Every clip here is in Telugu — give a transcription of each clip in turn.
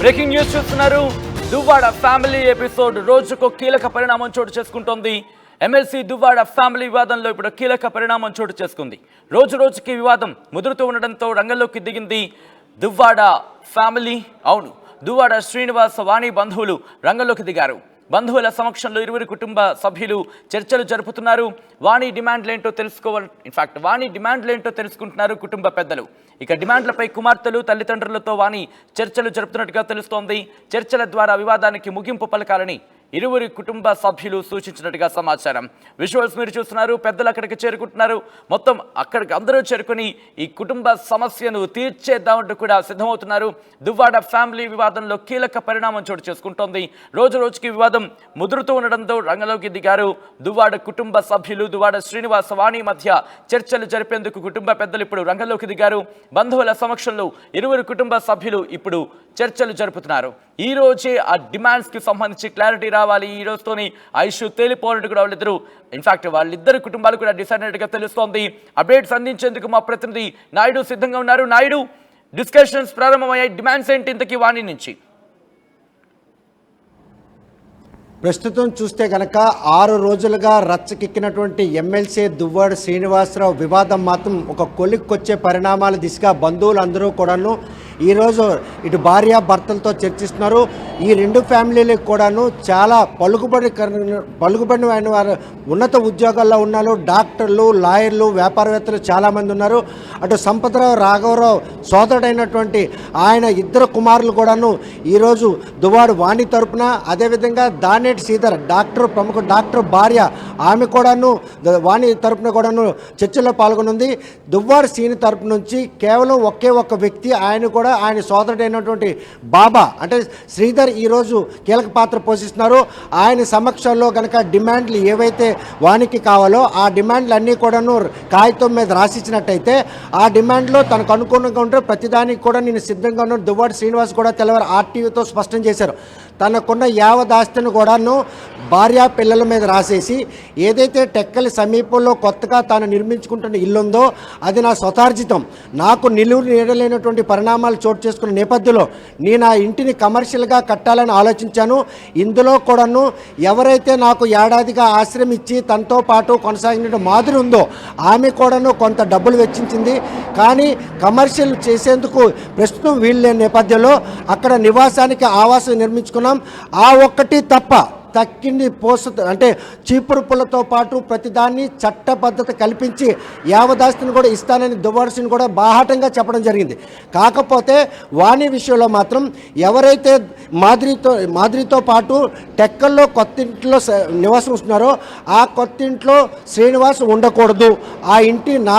బ్రేకింగ్ న్యూస్ చూస్తున్నారు. దువ్వాడ ఫ్యామిలీ ఎపిసోడ్ రోజుకు కీలక పరిణామం చోటు చేసుకుంటోంది. ఎమ్మెల్సీ దువ్వాడ ఫ్యామిలీ వివాదంలో ఇప్పుడు కీలక పరిణామం చోటు చేసుకుంది. రోజు రోజుకి వివాదం ముదురుతూ ఉండడంతో రంగంలోకి దిగింది దువ్వాడ ఫ్యామిలీ. అవును, దువ్వాడ శ్రీనివాస్ వాణి బంధువులు రంగంలోకి దిగారు. బంధువుల సమక్షంలో ఇరువురి కుటుంబ సభ్యులు చర్చలు జరుపుతున్నారు. వాణి డిమాండ్లేంటో తెలుసుకుంటున్నారు కుటుంబ పెద్దలు. ఇక డిమాండ్లపై కుమార్తెలు తల్లిదండ్రులతో వాణి చర్చలు జరుపుతున్నట్టుగా తెలుస్తోంది. చర్చల ద్వారా వివాదానికి ముగింపు పలకాలని ఇరువురి కుటుంబ సభ్యులు సూచించినట్టుగా సమాచారం. విజువల్స్ మీరు చూస్తున్నారు. పెద్దలు అక్కడికి చేరుకుంటున్నారు. మొత్తం అక్కడికి అందరూ చేరుకుని ఈ కుటుంబ సమస్యను తీర్చేద్దామంటూ కూడా సిద్ధమవుతున్నారు. దువ్వాడ ఫ్యామిలీ వివాదంలో కీలక పరిణామం చోటు చేసుకుంటోంది. రోజు రోజుకి వివాదం ముదురుతూ ఉండడంతో రంగంలోకి దిగారు దువ్వాడ కుటుంబ సభ్యులు. దువ్వాడ శ్రీనివాస్ వాణి మధ్య చర్చలు జరిపేందుకు కుటుంబ పెద్దలు ఇప్పుడు రంగంలోకి దిగారు. బంధువుల సమక్షంలో ఇరువురు కుటుంబ సభ్యులు ఇప్పుడు చర్చలు జరుపుతున్నారు. ఈ రోజే ఆ డిమాండ్స్ కి సంబంధించి క్లారిటీ రావాలి. ఈ రోజుతోని ఆ ఇష్యూ తేలిపోవాలంటూ కూడా వాళ్ళిద్దరు కుటుంబాలు కూడా డిసైడ్ అయినట్టుగా తెలుస్తోంది. అప్డేట్స్ అందించేందుకు మా ప్రతినిధి నాయుడు సిద్ధంగా ఉన్నారు. నాయుడు, డిస్కషన్స్ ప్రారంభమయ్యాయి. డిమాండ్స్ ఏంటి ఇంతకీ వాణి నుంచి? ప్రస్తుతం చూస్తే కనుక 6 రోజులుగా రచ్చకెక్కినటువంటి ఎమ్మెల్సీ దువ్వాడ శ్రీనివాసరావు వివాదం మాత్రం ఒక కొలిక్కొచ్చే పరిణామాల దిశగా బంధువులు అందరూ కూడాను ఈరోజు ఇటు భార్య భర్తలతో చర్చిస్తున్నారు. ఈ రెండు ఫ్యామిలీలకు కూడాను చాలా పలుకుబడి అయిన వారు ఉన్నత ఉద్యోగాల్లో ఉన్నారు. డాక్టర్లు, లాయర్లు, వ్యాపారవేత్తలు చాలామంది ఉన్నారు. అటు సంపతరావు రాఘవరావు సోదరుడైనటువంటి ఆయన ఇద్దరు కుమారులు కూడాను ఈరోజు దువ్వాడ వాణి తరపున, అదేవిధంగా దానేటి శ్రీధర్ ప్రముఖ డాక్టర్ భార్య ఆమె కూడాను వాణి తరపున కూడాను చర్చల్లో పాల్గొనుంది. దువ్వాడ శ్రీని తరపు నుంచి కేవలం ఒకే ఒక్క వ్యక్తి, ఆయన సోదరుడైనటువంటి బాబా అంటే శ్రీధర్ ఈరోజు కీలక పాత్ర పోషిస్తున్నారు. ఆయన సమక్షంలో కనుక డిమాండ్లు ఏవైతే వానికి కావాలో ఆ డిమాండ్లు అన్నీ కూడాను కాగితం మీద రాసిచ్చినట్టయితే ఆ డిమాండ్లో తనకు అనుకూలంగా ఉంటే ప్రతిదానికి కూడా నేను సిద్ధంగా ఉన్నాను. దువ్వాడ శ్రీనివాస్ కూడా తెల్లవారు ఆర్టీవీతో స్పష్టం చేశారు. తనకున్న యావదాస్తిని కూడాను భార్య పిల్లల మీద రాసేసి ఏదైతే టెక్కలి సమీపంలో కొత్తగా తాను నిర్మించుకుంటున్న ఇల్లు ఉందో అది నా స్వతార్జితం, నాకు నిలువు నీడలేనటువంటి పరిణామాలు చోటు చేసుకున్న నేపథ్యంలో నేను ఆ ఇంటిని కమర్షియల్గా కట్టాలని ఆలోచించాను. ఇందులో కూడాను ఎవరైతే నాకు ఏడాదిగా ఆశ్రయం ఇచ్చి తనతో పాటు కొనసాగిన మాదిరి ఉందో ఆమె కూడాను కొంత డబ్బులు వెచ్చించింది. కానీ కమర్షియల్ చేసేందుకు ప్రస్తుతం వీలు లేని నేపథ్యంలో అక్కడ నివాసానికి ఆవాసం నిర్మించుకున్నాం. ఆ ఒక్కటి తప్ప తక్కింది అంటే చీపురు పుల్లతో పాటు ప్రతిదాన్ని చట్టబద్ధత కల్పించి యావదాస్తిని కూడా ఇస్తానని దువ్వాడసిని కూడా బాహాటంగా చెప్పడం జరిగింది. కాకపోతే వాణి విషయంలో మాత్రం ఎవరైతే మాదిరితో పాటు టెక్కల్లో కొత్తింట్లో నివాసం ఉంటున్నారో ఆ కొత్తింట్లో శ్రీనివాస్ ఉండకూడదు, ఆ ఇంటి నా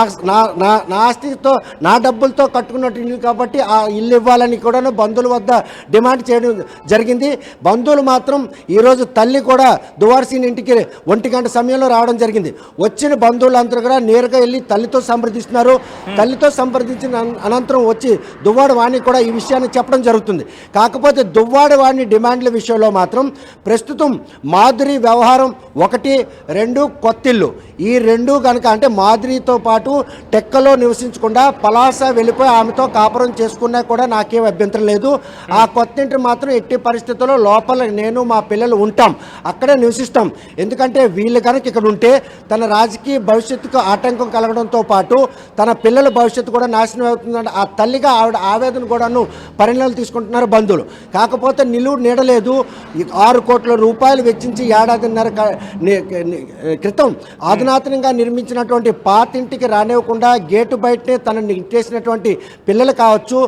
ఆస్తితో నా డబ్బులతో కట్టుకున్నట్టు ఇల్లు కాబట్టి ఆ ఇల్లు ఇవ్వాలని కూడా బంధువుల వద్ద డిమాండ్ చేయడం జరిగింది. బంధువులు మాత్రం ఈరోజు తల్లి కూడా దువ్వాడసిని ఇంటికి 1 గంట సమయంలో రావడం జరిగింది. వచ్చిన బంధువులందరూ కూడా నేరుగా వెళ్ళి తల్లితో సంప్రదిస్తున్నారు. తల్లితో సంప్రదించిన అనంతరం వచ్చి దువ్వాడ వాణి కూడా ఈ విషయాన్ని చెప్పడం జరుగుతుంది. కాకపోతే దువ్వాడ వాణి డిమాండ్ల విషయంలో మాత్రం ప్రస్తుతం మాధురి వ్యవహారం 1, 2 కొత్తిల్లు, ఈ 2 కనుక అంటే మాధురితో పాటు టెక్కలో నివసించకుండా పలాస వెళ్ళిపోయి ఆమెతో కాపురం చేసుకున్నా కూడా నాకేం అభ్యంతరం లేదు. ఆ కొత్తింటి మాత్రం ఎట్టి పరిస్థితుల్లో లోపల నేను మా పిల్లలు ఉంటాం, అక్కడే నివసిస్తాం. ఎందుకంటే వీళ్ళు కనుక ఇక్కడ ఉంటే తన రాజకీయ భవిష్యత్తుకు ఆటంకం కలగడంతో పాటు తన పిల్లల భవిష్యత్తు కూడా నాశనం అవుతుందంటే ఆ తల్లిగా ఆవిడ ఆవేదన కూడాను పరిణామాలు తీసుకుంటున్నారు బంధువులు. కాకపోతే నిలువు నీడలేదు. 6 కోట్ల రూపాయలు వెచ్చించి ఏడాదిన్నర క్రితం అధునాతనంగా నిర్మించినటువంటి పాతింటికి రానివ్వకుండా గేటు బయటనే తనని ఇంటేసినటువంటి పిల్లలు కావచ్చు,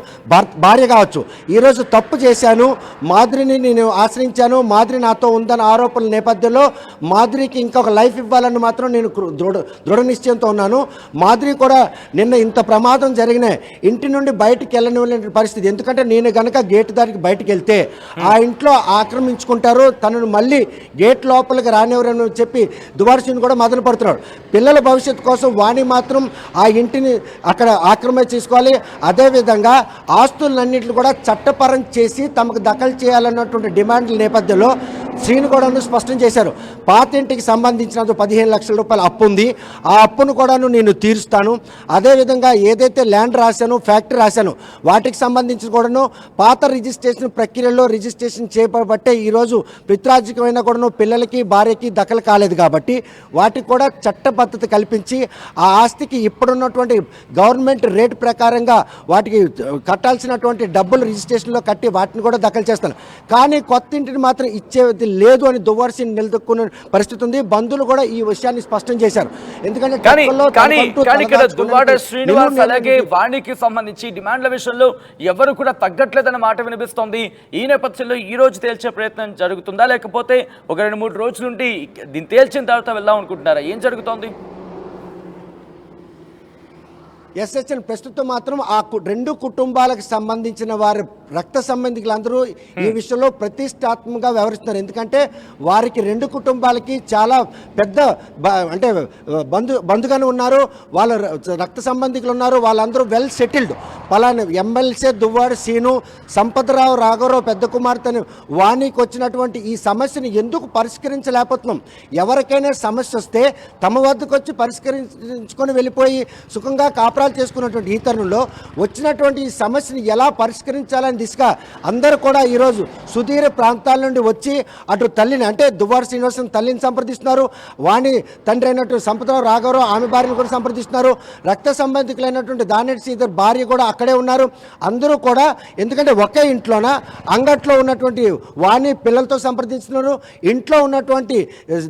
భార్య కావచ్చు, ఈరోజు తప్పు చేశాను, మాధురిని నేను ఆశ్రయించాను, మాధురి నాతో ఉందన్న ఆరోపణల నేపథ్యంలో మాధురికి ఇంకొక లైఫ్ ఇవ్వాలని మాత్రం నేను దృఢ నిశ్చయంతో ఉన్నాను. మాధురి కూడా నిన్న ఇంత ప్రమాదం జరిగిన ఇంటి నుండి బయటికి వెళ్ళనివ్వలేని పరిస్థితి. ఎందుకంటే నేను గనక గేటు దానికి బయటికి వెళ్తే ఆ ఇంట్లో ఆక్రమించుకుంటారు, తనను మళ్ళీ గేట్ లోపలికి రానివ్వరని చెప్పి దువ్వాడ శ్రీను కూడా మొదలు పడుతున్నాడు. పిల్లల భవిష్యత్తు కోసం వాణి మాత్రం ఆ ఇంటిని అక్కడ ఆక్రమణ చేసుకోవాలి, అదేవిధంగా ఆస్తులన్నింటిని కూడా చట్టపరం చేసి తమకు దఖలు చేయాలన్నటువంటి డిమాండ్ల నేపథ్యంలో శ్రీను కూడాను స్పష్టం చేశారు. పాత ఇంటికి సంబంధించిన 15 లక్షల రూపాయల అప్పు ఉంది, ఆ అప్పును కూడాను నేను తీరుస్తాను. అదేవిధంగా ఏదైతే ల్యాండ్ రాశాను, ఫ్యాక్టరీ రాశాను, వాటికి సంబంధించి కూడాను పాత రిజిస్ట్రేషన్ ప్రక్రియలో రిజిస్ట్రేషన్ చేయబట్టే ఈరోజు పిత్రార్జికమైన కూడాను పిల్లలకి భార్యకి దఖలు కాలేదు కాబట్టి వాటికి కూడా చట్టబద్ధత కల్పించి ఆ ఆస్తికి ఇప్పుడున్నటువంటి గవర్నమెంట్ రేటు ప్రకారంగా వాటికి కట్టాల్సినటువంటి డబ్బులు రిజిస్ట్రేషన్లో కట్టి వాటిని కూడా దఖలు చేస్తాను. కానీ కొత్త ఇంటిని మాత్రం ఇచ్చేది లేదు అని దువ్వాడ శ్రీను నిలదొక్కున్న పరిస్థితి ఉంది. బంధువులు కూడా ఈ విషయాన్ని స్పష్టం చేశారు. ఎందుకంటే ఇక్కడ దువ్వాడ శ్రీనివాస్ అలాగే వాణికి సంబంధించి డిమాండ్ల విషయంలో ఎవరు కూడా తగ్గట్లేదన్న మాట వినిపిస్తోంది. ఈ నేపథ్యంలో ఈ రోజు తేల్చే ప్రయత్నం జరుగుతుందా, లేకపోతే ఒక 2-3 రోజుల నుండి దీన్ని తేల్చిన తర్వాత వెళ్దాం అనుకుంటున్నారా? ఏం జరుగుతోంది? ఎస్హెచ్ఎన్ ప్రస్తుతం మాత్రం ఆ 2 కుటుంబాలకు సంబంధించిన వారి రక్త సంబంధికులందరూ ఈ విషయంలో ప్రతిష్టాత్మకంగా వ్యవహరిస్తున్నారు. ఎందుకంటే వారికి 2 కుటుంబాలకి చాలా పెద్ద అంటే బంధుగానే ఉన్నారు, వాళ్ళ రక్త సంబంధికులు ఉన్నారు, వాళ్ళందరూ వెల్ సెటిల్డ్. పలానా ఎమ్మెల్సీ దువ్వాడ శ్రీను, సంపతరావు రాఘవరావు పెద్ద కుమార్తెను వాణికి వచ్చినటువంటి ఈ సమస్యను ఎందుకు పరిష్కరించలేకపోతున్నాం? ఎవరికైనా సమస్య వస్తే తమ వద్దకు వచ్చి పరిష్కరించుకొని వెళ్ళిపోయి సుఖంగా కాపాడాలి చేసుకున్నటువంటి ఈ తరుణంలో వచ్చినటువంటి ఈ సమస్యను ఎలా పరిష్కరించాలని దిశగా అందరూ కూడా ఈరోజు సుదీర ప్రాంతాల నుండి వచ్చి అటు తల్లిని అంటే దువ్వాడ శ్రీనివాసన్ తల్లిని సంప్రదిస్తున్నారు, వాణి తండ్రి అయినటువంటి సంపతరావు రాఘవరావు ఆమె భార్యను కూడా సంప్రదిస్తున్నారు, రక్త సంబంధికులైనటువంటి దానేటి శ్రీధర్ భార్య కూడా అక్కడే ఉన్నారు. అందరూ కూడా ఎందుకంటే ఒకే ఇంట్లోన అంగట్లో ఉన్నటువంటి వాణి పిల్లలతో సంప్రదిస్తున్నారు, ఇంట్లో ఉన్నటువంటి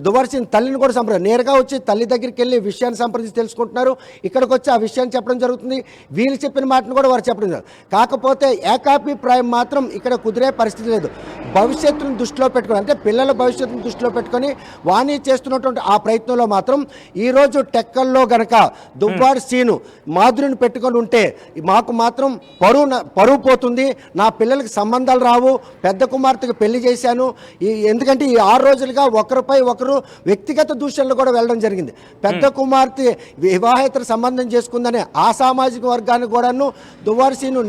దువ్వాడ శ్రీని తల్లిని కూడా నేరుగా వచ్చి తల్లి దగ్గరికి వెళ్ళి విషయాన్ని సంప్రదించి తెలుసుకుంటున్నారు. ఇక్కడికి వచ్చి ఆ విషయాన్ని చెప్పడం జరుగుతుంది. వీళ్ళు చెప్పిన మాటను కూడా వారు చెప్పడం జరుగుతుంది. కాకపోతే ఏకాభిప్రాయం మాత్రం ఇక్కడ కుదిరే పరిస్థితి లేదు. భవిష్యత్తును దృష్టిలో పెట్టుకొని అంటే పిల్లల భవిష్యత్తును దృష్టిలో పెట్టుకొని వాణి చేస్తున్నటువంటి ఆ ప్రయత్నంలో మాత్రం ఈరోజు టెక్కల్లో గనక దువ్వాడ శ్రీను మాధురిని పెట్టుకొని ఉంటే మాకు మాత్రం పరువు పోతుంది, నా పిల్లలకి సంబంధాలు రావు, పెద్ద కుమార్తెకు పెళ్లి చేశాను. ఎందుకంటే ఈ 6 రోజులుగా ఒకరిపై ఒకరు వ్యక్తిగత దూషణలు కూడా వెళ్ళడం జరిగింది. పెద్ద కుమార్తె వివాహేతర సంబంధం చేసుకుందనే ఆ సామాజిక వర్గాన్ని కూడాను దువ్వాడ శ్రీను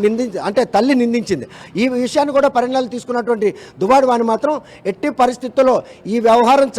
అంటే తల్లి నిందించింది. ఈ విషయాన్ని కూడా పరిణామాలు తీసుకున్నటువంటి దువ్వాడ వాణి మాత్రం ఎట్టి పరిస్థితుల్లో ఈ వ్యవహారం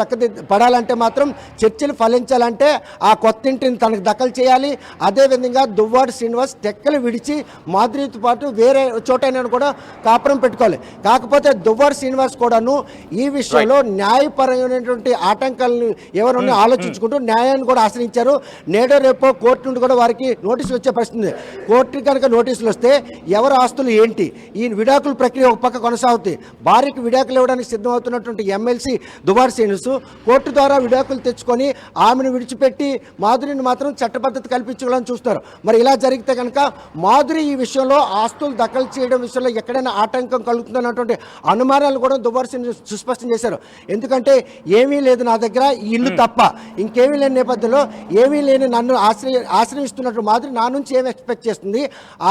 పడాలంటే మాత్రం చర్చలు ఫలించాలంటే ఆ కొత్త ఇంటిని తనకు దఖలు చేయాలి. అదేవిధంగా దువ్వాడ శ్రీనివాస్ టెక్కలు విడిచి మాధురితో పాటు వేరే చోటైనా కూడా కాపురం పెట్టుకోవాలి. కాకపోతే దువ్వాడ శ్రీనివాస్ కూడాను ఈ విషయంలో న్యాయపరమైనటువంటి ఆటంకాలను ఎవరైనా ఆలోచించుకుంటూ న్యాయాన్ని కూడా ఆశ్రయించారు. నేడో రేపో కోర్టు నుండి కూడా వారికి నోటీసులు వచ్చే పరిస్థితి. కోర్టు కనుక నోటీసులు వస్తే ఎవరి ఆస్తులు ఏంటి, ఈ విడాకుల ప్రక్రియ ఒక పక్క కొనసాగుతుంది. భార్యకి విడాకులు ఇవ్వడానికి సిద్ధమవుతున్నటువంటి ఎమ్మెల్సీ దువ్వాడ శ్రీనివాస్ కోర్టు ద్వారా విడాకులు తెచ్చుకొని ఆమెను విడిచిపెట్టి మాధురిని మాత్రం చట్టబద్ధత కల్పించాలని చూస్తారు. మరి ఇలా జరిగితే కనుక మాధురి ఈ విషయంలో ఆస్తులు దఖలు చేయడం విషయంలో ఎక్కడైనా ఆటంకం కలుగుతుందన్నటువంటి అనుమానాలు కూడా దువ్వాడ శ్రీనివాస్ సుస్పష్టం చేశారు. ఎందుకంటే ఏమీ లేదు నా దగ్గర, ఈ ఇల్లు తప్ప ఇంకేమీ లేని నేపథ్యంలో ఏమీ లేని నన్ను ఆశ్రయిస్తున్నట్టు మాధురి నా నుంచి ఏమి ఎక్స్పెక్ట్ చేస్తుంది?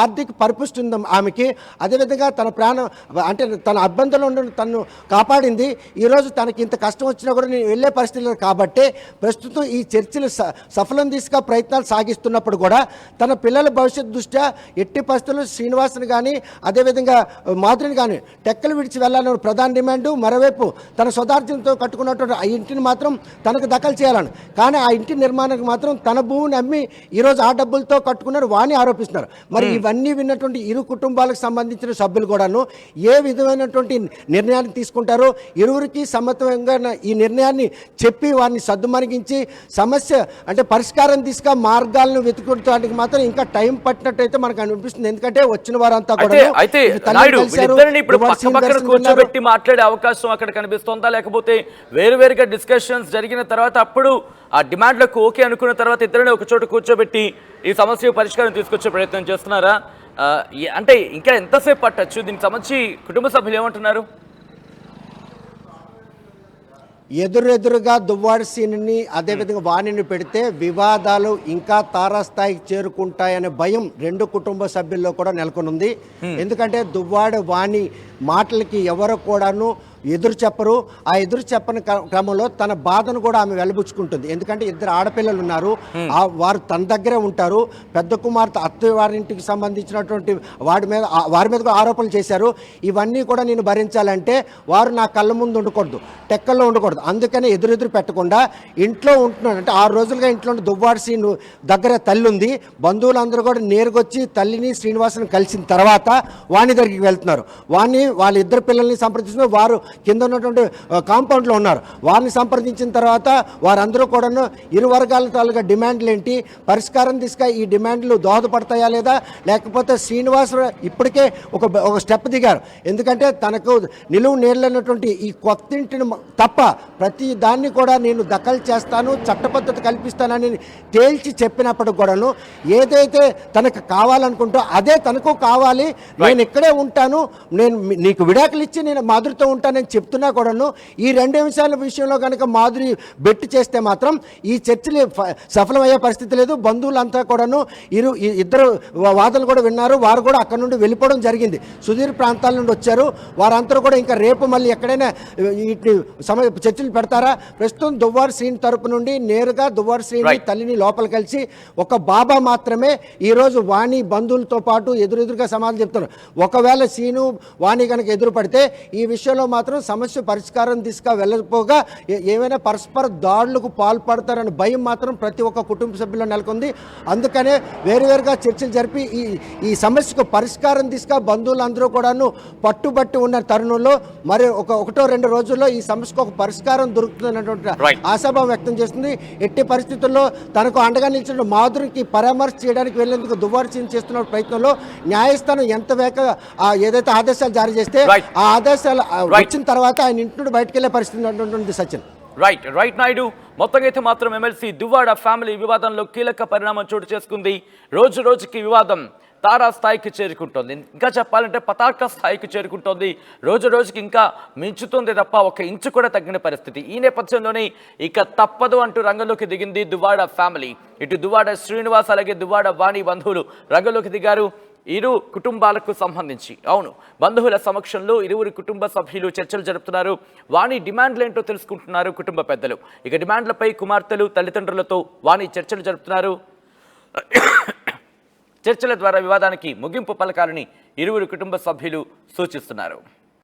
ఆర్థిక పరిపుష్టి ఉంది ఆమెకి, అదేవిధంగా తన ప్రాణం అంటే తన అభ్యంతరంలో ఉండి తను కాపాడింది. ఈరోజు తనకి ఇంత కష్టం వచ్చినా కూడా నేను వెళ్ళే పరిస్థితి లేదు. కాబట్టి ప్రస్తుతం ఈ చర్చలు సఫలం దిశగా ప్రయత్నాలు సాగిస్తున్నప్పుడు కూడా తన పిల్లల భవిష్యత్తు దృష్ట్యా ఎట్టి పరిస్థితుల్లో శ్రీనివాసుని కానీ అదేవిధంగా మాధురిని కానీ టెక్కలు విడిచి వెళ్ళాలని ప్రధాన డిమాండ్. మరోవైపు తన స్వదార్జనతో కట్టుకున్నటువంటి ఆ ఇంటిని మాత్రం తనకు దఖలు చేయాలని, కానీ ఆ ఇంటి నిర్మాణానికి మాత్రం తన భూమిని అమ్మి ఈరోజు ఆ డబ్బులతో కట్టుకున్నారు వాణి ఆరోపిస్తున్నారు. మరి ఇవన్నీ విన్నటువంటి ఇరు కుటుంబాలకు సంబంధించిన సభ్యులు కూడాను ఏ విధమైనటువంటి నిర్ణయాన్ని తీసుకుంటారో ఇరువురికి సమ్మతంగా ఈ నిర్ణయాన్ని చెప్పి వారిని సద్దుమణిగించి సమస్య అంటే పరిష్కారం దిశగా మార్గాలను వెతుకుకోవడానికి మాత్రం ఇంకా టైం పట్టినట్టయితే మనకు అనిపిస్తుంది. ఎందుకంటే వచ్చిన వారంతా కూడా కూర్చోబెట్టి మాట్లాడే అవకాశం అక్కడ కనిపిస్తుందా, లేకపోతే వేరువేరుగా డిస్కషన్స్ జరిగిన తర్వాత అప్పుడు ఆ డిమాండ్లకు ఓకే అనుకున్న తర్వాత ఇద్దరిని ఒక చోట కూర్చోబెట్టి ఈ సమస్య పరిష్కారం తీసుకొచ్చే ప్రయత్నం చేస్తున్నారా? అంటే ఇంకా ఎంతసేపు పట్టచ్చు? దీనికి సంబంధించి కుటుంబ సభ్యులు ఏమంటున్నారు? ఎదురెదురుగా దువ్వాడ శ్రీనుని అదేవిధంగా వాణిని పెడితే వివాదాలు ఇంకా తారాస్థాయికి చేరుకుంటాయనే భయం 2 కుటుంబ సభ్యుల్లో కూడా నెలకొనుంది. ఎందుకంటే దువ్వాడ వాణి మాటలకి ఎవరు కూడాను ఎదురు చెప్పరు. ఆ ఎదురు చెప్పని క్రమంలో తన బాధను కూడా ఆమె వెలబుచ్చుకుంటుంది. ఎందుకంటే ఇద్దరు ఆడపిల్లలు ఉన్నారు, వారు తన దగ్గరే ఉంటారు. పెద్ద కుమార్తె అత్తయ్య వారింటికి సంబంధించినటువంటి వారి మీద కూడా ఆరోపణలు చేశారు. ఇవన్నీ కూడా నేను భరించాలంటే వారు నా కళ్ళ ముందు ఉండకూడదు, టెక్కల్లో ఉండకూడదు. అందుకని ఎదురెదురు పెట్టకుండా ఇంట్లో ఉంటున్నాడు. అంటే 6 రోజులుగా ఇంట్లో దువ్వాడ శ్రీను దగ్గర తల్లి ఉంది. బంధువులందరూ కూడా నేరుగొచ్చి తల్లిని శ్రీనివాసుని కలిసిన తర్వాత వాణి దగ్గరికి వెళ్తున్నారు. వాళ్ళ ఇద్దరు పిల్లల్ని సంప్రదిస్తున్నారు. వారు కింద ఉన్నటువంటి కాంపౌండ్లో ఉన్నారు. వారిని సంప్రదించిన తర్వాత వారందరూ కూడాను ఇరు వర్గాల తాలూగా డిమాండ్లు ఏంటి, పరిష్కారం తీసుక ఈ డిమాండ్లు దోహదపడతాయా లేదా, లేకపోతే శ్రీనివాసరావు ఇప్పటికే ఒక స్టెప్ దిగారు. ఎందుకంటే తనకు నిలువు నేర్లైనటువంటి ఈ కొత్తింటిని తప్ప ప్రతి దాన్ని కూడా నేను దఖలు చేస్తాను, చట్టపద్ధతి కల్పిస్తానని తేల్చి చెప్పినప్పటికి కూడాను ఏదైతే తనకు కావాలనుకుంటో అదే తనకు కావాలి, నేను ఇక్కడే ఉంటాను, నేను నీకు విడాకులు ఇచ్చి నేను మాధురితో ఉంటానని చెప్తున్నా కూడాను ఈ 2 అంశాల విషయంలో కనుక మాధురి బెట్టు చేస్తే మాత్రం ఈ చర్చలు సఫలమయ్యే పరిస్థితి లేదు. బంధువులంతా కూడాను ఇద్దరు వాదనలు కూడా విన్నారు. వారు కూడా అక్కడ నుండి వెళ్ళిపోవడం జరిగింది. సుదూర ప్రాంతాల నుండి వచ్చారు. వారందరూ కూడా ఇంకా రేపు మళ్ళీ ఎక్కడైనా చర్చలు పెడతారా? ప్రస్తుతం దువ్వాడ శ్రీని తరపు నుండి నేరుగా దువ్వాడ శ్రీని తల్లిని లోపల కలిసి ఒక బాబా మాత్రమే ఈరోజు వాణి బంధువులతో పాటు ఎదురుగా సమాధానం చెప్తున్నారు. ఒకవేళ శ్రీను వాణి కనుక ఎదురు పడితే ఈ విషయంలో మాత్రం సమస్య పరిష్కారం తీసుకు వెళ్ళకపోగా ఏమైనా పరస్పర దాడులకు పాల్పడతారని భయం మాత్రం ప్రతి ఒక్క కుటుంబ సభ్యుల్లో నెలకొంది. అందుకనే వేరువేరుగా చర్చలు జరిపి ఈ సమస్యకు పరిష్కారం తీసుకు బంధువులందరూ కూడాను పట్టుబట్టి ఉన్న తరుణంలో మరి 1-2 రోజుల్లో ఈ సమస్యకు ఒక పరిష్కారం దొరుకుతున్నటువంటి ఆశాభావం వ్యక్తం చేస్తుంది. ఎట్టి పరిస్థితుల్లో తనకు అండగా నిలిచిన మాధురికి పరామర్శ చేయడానికి వెళ్లేందుకు దువ్వాడ శ్రీని చేస్తున్న ప్రయత్నంలో న్యాయస్థానం ఎంత వేగంగా ఏదైతే ఆదేశాలు జారీ చేస్తే ఆ ఆదేశాలు వచ్చిన తర్వాత ఆయన ఇంటి నుండి బయటకు వెళ్లే పరిస్థితి ఉంటుంది. సచిన్ రైట్ నాయుడు, మొత్తంగా అయితే మాత్రం ఎమ్మెల్సీ దువ్వాడ ఫ్యామిలీ వివాదంలో కీలక పరిణామం చోటు చేసుకుంది. రోజుకి వివాదం తారా స్థాయికి చేరుకుంటోంది. ఇంకా చెప్పాలంటే పతాక స్థాయికి చేరుకుంటోంది. రోజుకి ఇంకా మించుతుంది తప్ప 1 ఇంచు కూడా తగ్గిన పరిస్థితి. ఈ నేపథ్యంలోనే ఇక తప్పదు అంటూ రంగంలోకి దిగింది దువ్వాడ ఫ్యామిలీ. ఇటు దువ్వాడ శ్రీనివాస్ అలాగే దువ్వాడ వాణి బంధువులు రంగంలోకి దిగారు. ఇరు కుటుంబాలకు సంబంధించి బంధువుల సమక్షంలో ఇరువురి కుటుంబ సభ్యులు చర్చలు జరుపుతున్నారు. వాణి డిమాండ్లు ఏంటో తెలుసుకుంటున్నారు కుటుంబ పెద్దలు. ఇక డిమాండ్లపై కుమార్తెలు తల్లిదండ్రులతో వాణి చర్చలు జరుపుతున్నారు. చర్చల ద్వారా వివాదానికి ముగింపు పలకాలని ఇరువురు కుటుంబ సభ్యులు సూచిస్తున్నారు.